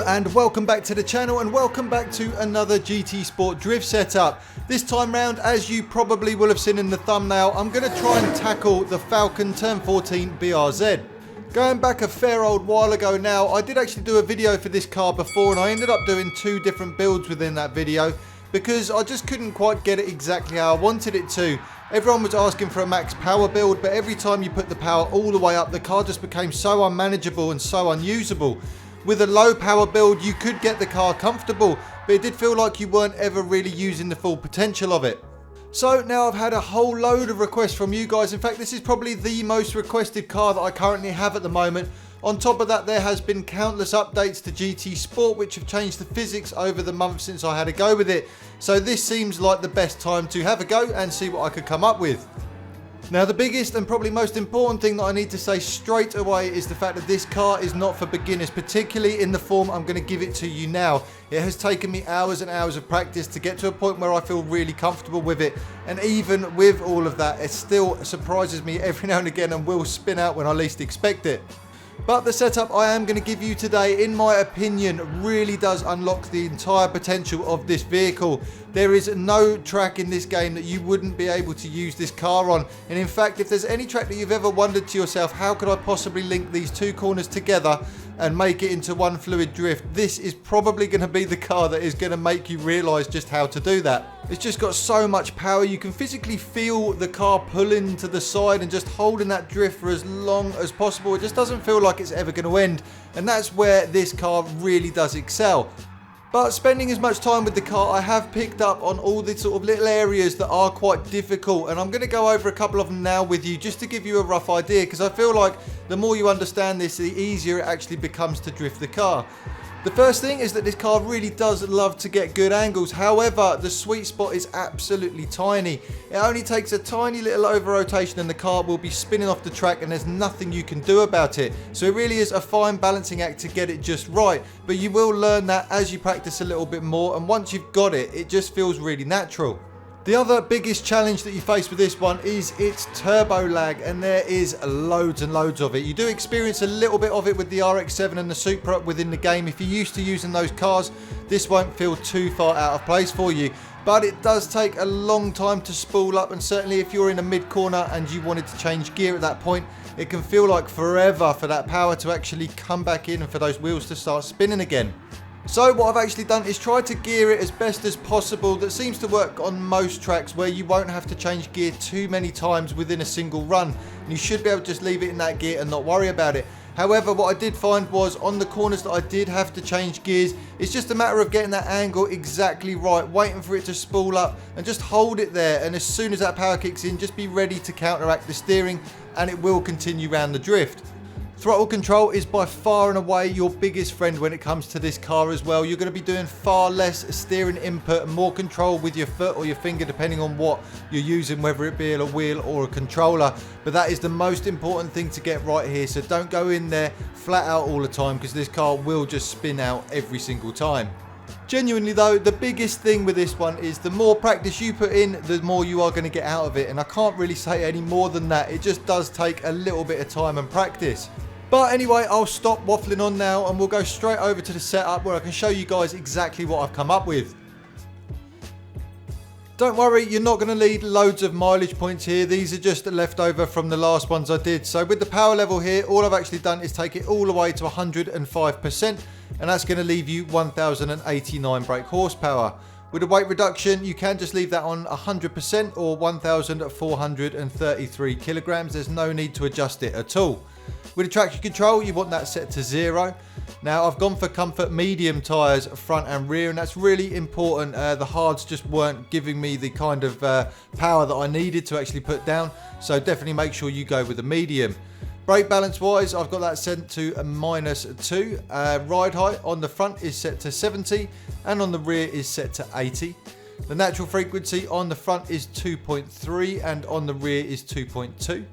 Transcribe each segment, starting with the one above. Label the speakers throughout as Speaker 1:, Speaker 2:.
Speaker 1: Hello and welcome back to the channel, and welcome back to another GT Sport drift setup. This time round, as you probably will have seen in the thumbnail, I'm going to try and tackle the Falken Turn 14 BRZ. Going back a fair old while ago now, I did actually do a video for this car before, and I ended up doing two different builds within that video because I just couldn't quite get it exactly how I wanted it to. Everyone was asking for a max power build, but every time you put the power all the way up, the car just became so unmanageable and so unusable. With a low power build, you could get the car comfortable, but it did feel like you weren't ever really using the full potential of it. So now I've had a whole load of requests from you guys. In fact, this is probably the most requested car that I currently have at the moment. On top of that, there has been countless updates to GT Sport which have changed the physics over the month since I had a go with it. So this seems like the best time to have a go and see what I could come up with. Now, the biggest and probably most important thing that I need to say straight away is the fact that this car is not for beginners, particularly in the form I'm going to give it to you now. It has taken me hours and hours of practice to get to a point where I feel really comfortable with it, and even with all of that, it still surprises me every now and again and will spin out when I least expect it. But the setup I am going to give you today, in my opinion, really does unlock the entire potential of this vehicle. There is no track in this game that you wouldn't be able to use this car on. And in fact, if there's any track that you've ever wondered to yourself, how could I possibly link these two corners together and make it into one fluid drift, this is probably going to be the car that is going to make you realise just how to do that. It's just got so much power. You can physically feel the car pulling to the side and just holding that drift for as long as possible. It just doesn't feel like it's ever going to end, and that's where this car really does excel. But spending as much time with the car, I have picked up on all the sort of little areas that are quite difficult, and I'm going to go over a couple of them now with you just to give you a rough idea, because I feel like the more you understand this, the easier it actually becomes to drift the car. The first thing is that this car really does love to get good angles. However, the sweet spot is absolutely tiny. It only takes a tiny little over rotation and the car will be spinning off the track, and there's nothing you can do about it. So it really is a fine balancing act to get it just right. But you will learn that as you practice a little bit more, and once you've got it, it just feels really natural. The other biggest challenge that you face with this one is its turbo lag, and there is loads and loads of it. You do experience a little bit of it with the RX-7 and the Supra within the game. If you're used to using those cars, this won't feel too far out of place for you. But it does take a long time to spool up, and certainly if you're in a mid-corner and you wanted to change gear at that point, it can feel like forever for that power to actually come back in and for those wheels to start spinning again. So what I've actually done is try to gear it as best as possible. That seems to work on most tracks where you won't have to change gear too many times within a single run. You should be able to just leave it in that gear and not worry about it. However, what I did find was on the corners that I did have to change gears, it's just a matter of getting that angle exactly right, waiting for it to spool up and just hold it there. And as soon as that power kicks in, just be ready to counteract the steering and it will continue round the drift. Throttle control is by far and away your biggest friend when it comes to this car as well. You're going to be doing far less steering input and more control with your foot or your finger, depending on what you're using, whether it be a wheel or a controller. But that is the most important thing to get right here. So don't go in there flat out all the time, because this car will just spin out every single time. Genuinely though, the biggest thing with this one is the more practice you put in, the more you are going to get out of it. And I can't really say any more than that. It just does take a little bit of time and practice. But anyway, I'll stop waffling on now and we'll go straight over to the setup where I can show you guys exactly what I've come up with. Don't worry, you're not going to need loads of mileage points here. These are just left over from the last ones I did. So with the power level here, all I've actually done is take it all the way to 105%, and that's going to leave you 1089 brake horsepower. With a weight reduction, you can just leave that on 100% or 1433 kilograms. There's no need to adjust it at all. With the traction control, you want that set to 0. Now, I've gone for comfort medium tyres front and rear, and that's really important. The hards just weren't giving me the kind of power that I needed to actually put down, so definitely make sure you go with the medium. Brake balance wise, I've got that set to a -2. Ride height on the front is set to 70 and on the rear is set to 80. The natural frequency on the front is 2.3 and on the rear is 2.2.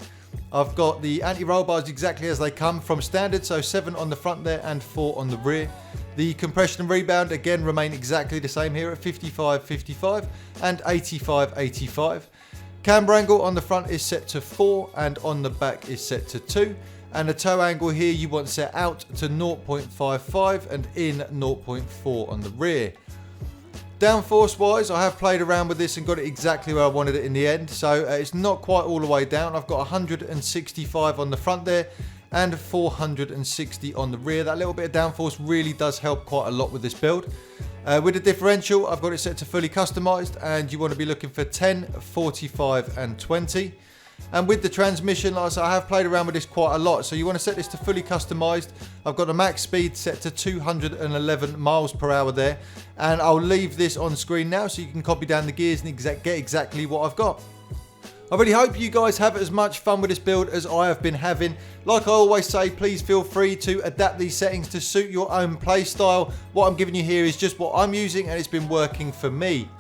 Speaker 1: I've got the anti-roll bars exactly as they come from standard, so 7 on the front there and 4 on the rear. The compression and rebound again remain exactly the same here at 55-55 and 85-85. Camber angle on the front is set to 4 and on the back is set to 2. and the toe angle here you want set out to 0.55 and in 0.4 on the rear. Downforce wise, I have played around with this and got it exactly where I wanted it in the end, so it's not quite all the way down. I've got 165 on the front there and 460 on the rear. That little bit of downforce really does help quite a lot with this build. With the differential, I've got it set to fully customized, and you want to be looking for 10, 45 and 20. And with the transmission, like I said, I have played around with this quite a lot, so you want to set this to fully customized. I've got the max speed set to 211 miles per hour there, and I'll leave this on screen now so you can copy down the gears and get exactly what I've got. I really hope you guys have as much fun with this build as I have been having. Like I always say, please feel free to adapt these settings to suit your own play style. What I'm giving you here is just what I'm using, and it's been working for me.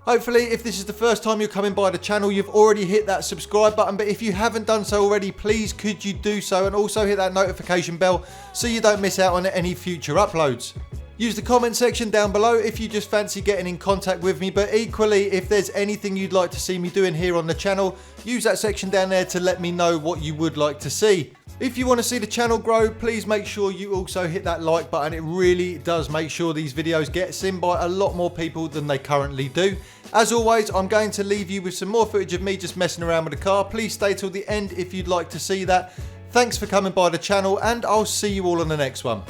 Speaker 1: Hopefully, if this is the first time you're coming by the channel, you've already hit that subscribe button, but if you haven't done so already, please could you do so, and also hit that notification bell so you don't miss out on any future uploads. Use the comment section down below if you just fancy getting in contact with me, but equally, if there's anything you'd like to see me doing here on the channel, use that section down there to let me know what you would like to see. If you want to see the channel grow, please make sure you also hit that like button. It really does make sure these videos get seen by a lot more people than they currently do. As always, I'm going to leave you with some more footage of me just messing around with the car. Please stay till the end if you'd like to see that. Thanks for coming by the channel, and I'll see you all on the next one.